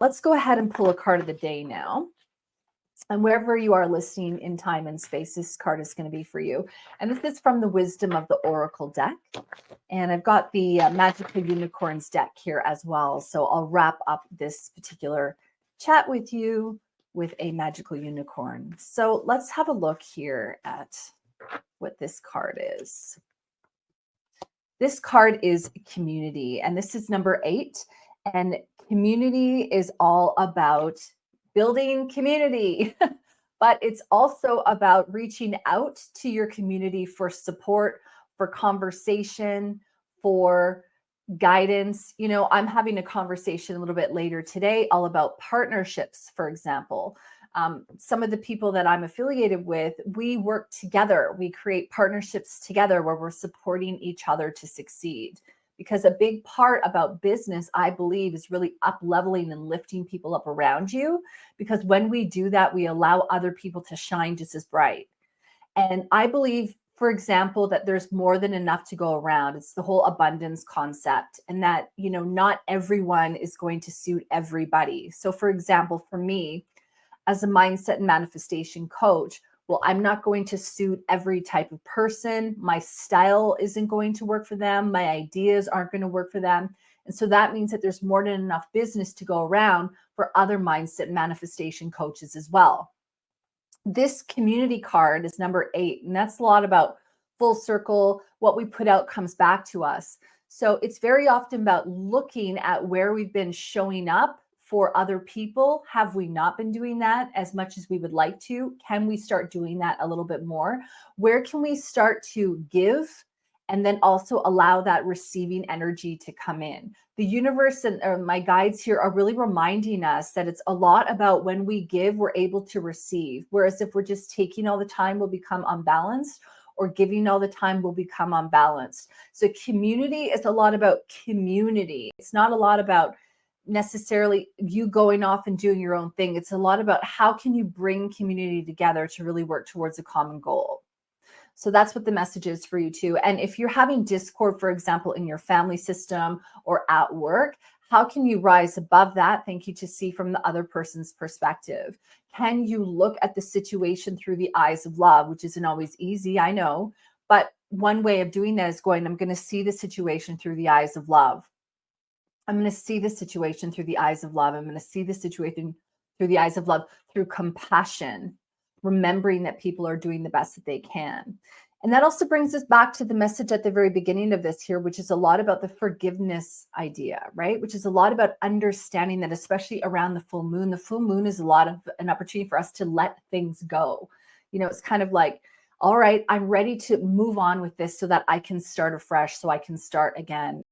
Let's go ahead and pull a card of the day now. And wherever you are listening in time and space, this card is going to be for you. And this is from the Wisdom of the Oracle deck. And I've got the Magical Unicorns deck here as well. So I'll wrap up this particular chat with you with a Magical Unicorn. So let's have a look here at what this card is. This card is community, and this is number 8. And community is all about building community, but it's also about reaching out to your community for support, for conversation, for guidance. You know, I'm having a conversation a little bit later today all about partnerships, for example. Some of the people that I'm affiliated with, we work together. We create partnerships together where we're supporting each other to succeed. Because a big part about business, I believe, is really up leveling and lifting people up around you. Because when we do that, we allow other people to shine just as bright. And I believe, for example, that there's more than enough to go around. It's the whole abundance concept, and that, you know, not everyone is going to suit everybody. So for example, for me, as a mindset and manifestation coach, well, I'm not going to suit every type of person. My style isn't going to work for them. My ideas aren't going to work for them. And so that means that there's more than enough business to go around for other mindset and manifestation coaches as well. This community card is number 8, and that's a lot about full circle. What we put out comes back to us. So it's very often about looking at where we've been showing up for other people. Have we not been doing that as much as we would like to? Can we start doing that a little bit more? Where can we start to give and then also allow that receiving energy to come in? The universe and my guides here are really reminding us that it's a lot about when we give, we're able to receive. Whereas if we're just taking all the time, we'll become unbalanced, or giving all the time will become unbalanced. So community is a lot about community. It's not a lot about necessarily you going off and doing your own thing. It's a lot about how can you bring community together to really work towards a common goal. So that's what the message is for you too. And if you're having discord, for example, in your family system or at work, how can you rise above that? Thank you, to see from the other person's perspective. Can you look at the situation through the eyes of love, which isn't always easy, I know. But one way of doing that is going, I'm going to see the situation through the eyes of love. I'm going to see the situation through the eyes of love. I'm going to see the situation through the eyes of love, through compassion, remembering that people are doing the best that they can. And that also brings us back to the message at the very beginning of this here, which is a lot about the forgiveness idea, right? Which is a lot about understanding that, especially around the full moon is a lot of an opportunity for us to let things go. You know, it's kind of like, all right, I'm ready to move on with this so that I can start afresh, so I can start again.